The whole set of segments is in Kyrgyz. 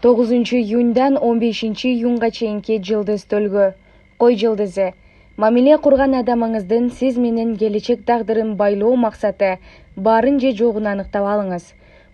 9-июньдан 15-июнга чейинки жылдыз төлгө. Кой жылдызы. Мамиле курган адамыңыздын сиз менен келечек тагдырын байлоо максаты барын же жогун аныктап алыңыз.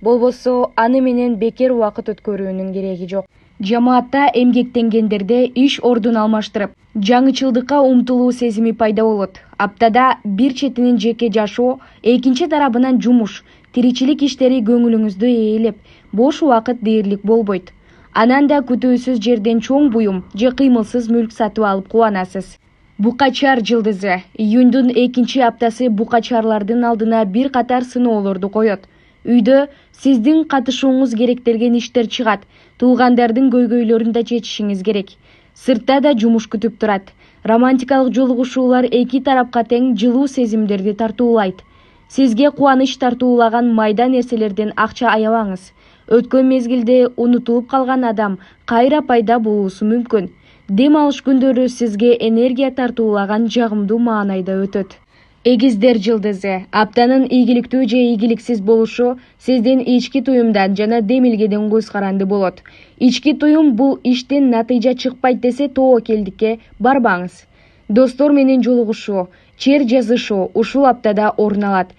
Болбосо аны менен бекер убакыт өткөрүүнүн кереги жок. Жамаатта эмгектенгендерде иш ордун алмаштырып, жаңычылдыкка умтулуу сезими пайда болот. Аптада бир четинен жеке жашоо, экинчи тарабынан жумуш, тиричилик иштери көңүлүңүздү ээлеп, бош убакыт дээрлик болбойт. Анан да күтүүсүз жерден чоң буюм же кыймылсыз мүлк сатып алып кубанасыз. Букачар жылдызы. Июндун экинчи аптасы букачарлардын алдына бир катар сыноолорду коет. Үйдө сиздин катышууңуз керектелген иштер чыгат. Туулгандардын көйгөйлөрүн да чечишиңиз керек. Сыртта да жумуш күтүп турат. Романтикалык жолугушуулар эки тарапка тең жылуу сезимдерди тартуулайт. Сизге кубаныч тартуулаган майда нерселерден акча аябаңыз. Өткөн мезгилде унутулуп калган адам кайра пайда болуусу мүмкүн. Дем алыш күндөрү сизге энергия тартуулаган жагымдуу маанайда өтөт. Эгиздер жылдызы. Аптанын ийгиликтүү же ийгиликсиз болушу сиздин ички туюмдан жана демилгеден көз каранды болот. Ички туюм бул иштен натыйжа чыкпайт десе тоокелдикке барбаңыз. Достор менен жолугушуу, чер жазышуу ушул аптада орун алат.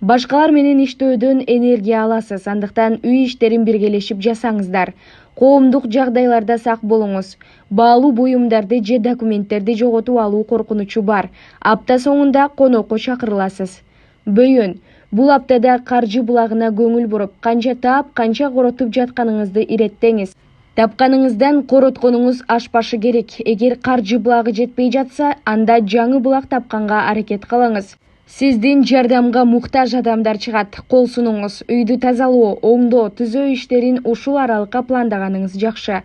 Башкалар менен иштөөдөн энергия аласыз, андыктан үй иштерин биргелешип жасаңыздар. Коомдук жагдайларда сак болуңуз. Баалуу буюмдарды же документтерди жоготуп алуу коркунучу бар. Апта соңунда конокко чакырыласыз. Бөйөн. Бул аптада каржы булагына көңүл буруп, канча таап, канча коротуп жатканыңызды иреттеңиз. Тапканыңыздан коротконуңуз ашпашы керек. Эгер каржы булагы жетпей жатса, анда жаңы булак тапканга аракет кылыңыз. Сиздин жардамга муктаж адамдар чыгат. Кол сунуңуз. Үйдү тазалоо, оңдоо, түзөө иштерин ушул аралыкка пландаганыңыз жакшы.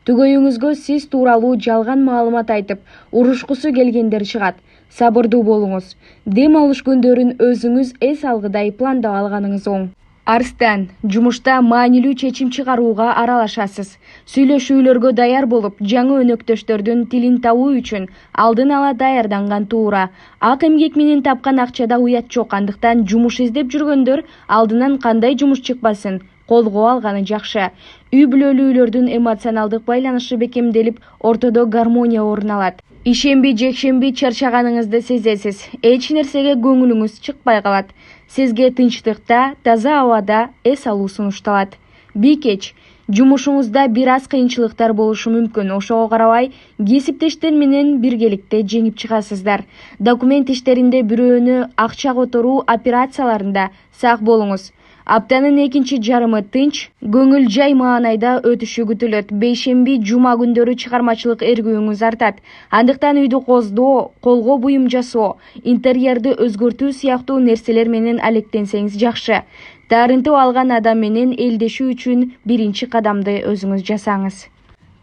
Түгөйүңүзгө сиз тууралуу жалган маалымат айтып, урушкусу келгендер чыгат. Сабырдуу болуңуз. Дем алыш күндөрүн өзүңүз эс алгыдай пландап алганыңыз оң. Арстан. Жумушта маанилүү чечим чыгарууга аралашасыз. Сүйлөшүүлөргө даяр болуп, жаңы өнөктөштөрдүн тилин табуу үчүн алдын ала даярданган туура. Ак эмгек менен тапкан акчада уят жок, андыктан жумуш издеп жүргөндөр алдынан кандай жумуш чыкпасын колго алганы жакшы. Үй бүлөлүүлөрдүн эмоционалдык байланышы бекемделип, ортодо гармония орун алат. Ишемби, жекшемби чарчаганыңызды сезесиз. Эч нерсеге көңүлүңүз чыкпай калат. Сизге тынчтыкта, таза абада эс алуу сунушталат. Бийкеч. Жумушуңузда бир аз кыйынчылыктар болушу мүмкүн. Ошого карабай, кесиптештер менен биргеликте жеңип чыгасыздар. Документ иштеринде бирөөнү акча которуу операцияларында сак болуңуз. Аптанын экинчи жарымы тынч, көңүл жай маанайда өтүшү күтүлөт. Бейшемби, жума күндөрү чыгармачылык эргүүңүз артат. Андыктан үйдү коздоо, колго буюм жасоо, интерьерди өзгөртүү сыяктуу нерселер менен алектенсеңиз жакшы. Тарынтып алган адам менен элдешүү үчүн биринчи кадамды өзүңүз жасаңыз.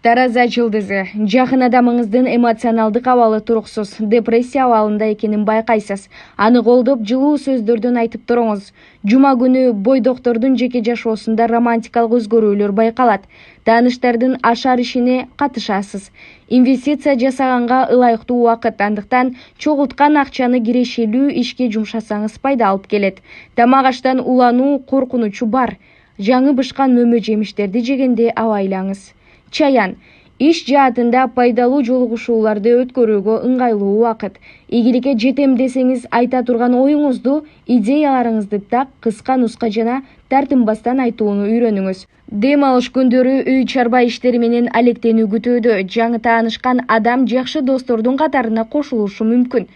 Тараза жылдызы. Жакын адамыңыздын эмоционалдык абалы туруксуз, депрессия абалында экенин байкайсыз. Аны колдоп, жылуу сөздөрдөн айтып туруңуз. Жума күнү бойдоктордун жеке жашоосунда романтикалык өзгөрүүлөр байкалат. Тааныштардын ашар ишине катышасыз. Инвестиция жасаганга ылайыктуу убакыт, андыктан чогулткан акчаны кирешелүү ишке жумшасаңыз пайда алып келет. Тамак аштан улануу коркунучу бар. Жаңы бышкан мөмө жемиштерди жегенде абайлаңыз. Чаян. Иш жаатында пайдалуу жолугушууларды өткөрүүгө ыңгайлуу убакыт. Ийгиликке жетем десеңиз айта турган оюңузду, идеяларыңызды так, кыска нуска жана тартынбастан айтууну үйрөнүңүз. Дем алыш күндөрү үй чарба иштери менен алектенүү күтүүдө. Жаңы таанышкан адам жакшы достордун катарына кошулушу мүмкүн.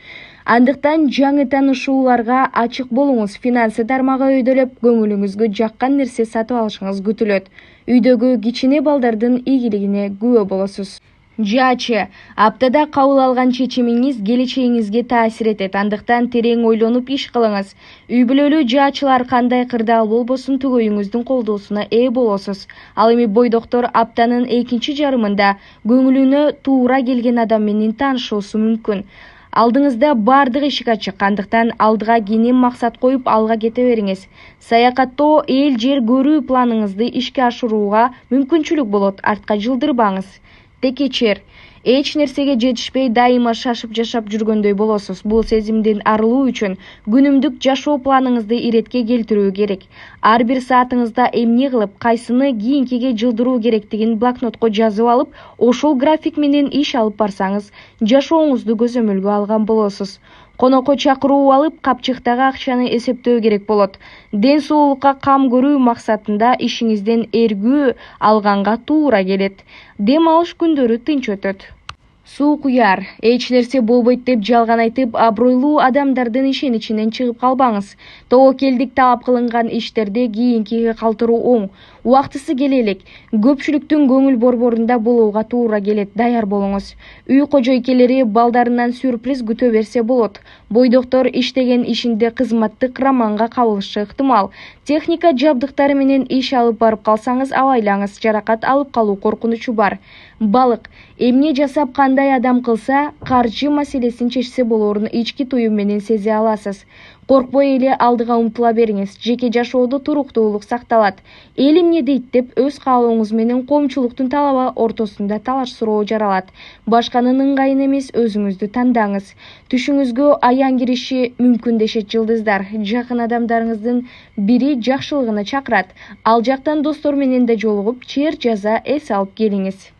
Андыктан жаңы таанышууларга ачык болуңуз. Финансы тармагы өйдөлөп, көңүлүңүзгө жаккан нерсе сатып алышыңыз күтүлөт. Үйдөгү кичине балдардын ийгилигине күбө болосуз. Жаачы. Аптада кабыл алган чечимиңиз келечегиңизге таасир этет, андыктан терең ойлонуп иш кылыңыз. Үй бүлөлүү жаачылар кандай кырдаал болбосун түгөйүңүздүн колдоосуна ээ болосуз. Ал эми бойдоктор аптанын экинчи жарымында көңүлүнө туура келген адам менен таанышуусу мүмкүн. Алдыңызда бардык эшик ачык, андыктан алдыга кенен максат коюп алга кете бериңиз. Саякаттоо, эл жер көрүү планыңызды ишке ашырууга мүмкүнчүлүк болот, артка жылдырбаңыз. Текечер. эч нерсеге жетишпей дайыма шашып жашап жүргөндөй болосуз. Бул сезимден арылуу үчүн күнүмдүк жашоо планыңызды иретке келтирүү керек. Ар бир саатыңызда эмне кылып, кайсыны кийинкиге жылдыруу керектигин блокнотко жазып алып, ошол график менен иш алып барсаңыз, жашооңузду көзөмөлгө алган болосуз. Конокко чакыруу алып, капчыктагы акчаны эсептөө керек болот. Ден соолукка кам көрүү максатында ишиңизден эргүү алганга туура келет. Дем алыш күндөрү тынч өтөт. Суу куяр, эч нерсе болбойт деп жалган айтып, абройлуу адамдардын ишеничинен чыгып калбаңыз. Тобокелдик талап кылынган иштерди кийинкиге калтыруу оң. Убактысы келе элек. Көпчүлүктүн көңүл борборунда болууга туура келет, даяр болуңуз. Үй кожойкелери балдарынан сюрприз күтө берсе болот. Бойдоктор иштеген ишинде кызматтык романга кабылышы ыктымал. Техника жабдыктары менен иш алып барып калсаңыз, абайлаңыз, жаракат алып калуу коркунучу бар. Балык эмне жасап кандай адам кылса, каржы маселесин чечсе болоорун ички туюм менен сезе аласыз. Коркпой эле алдыга умтула бериңиз. Жеке жашоодо туруктуулук сакталат. Эл эмне дейт деп өз каалооңуз менен коомчулуктун талабы ортосунда талаш суроо жаралат. Башканын ыңгайын эмес, өзүңүздү тандаңыз. Түшүңүзгө аян кириши мүмкүн дешет жылдыздар. Жакын адамдарыңыздын бири жакшылыгына чакырат. Ал жактан достор менен да жолугуп, чер жаза эс алып келиңиз.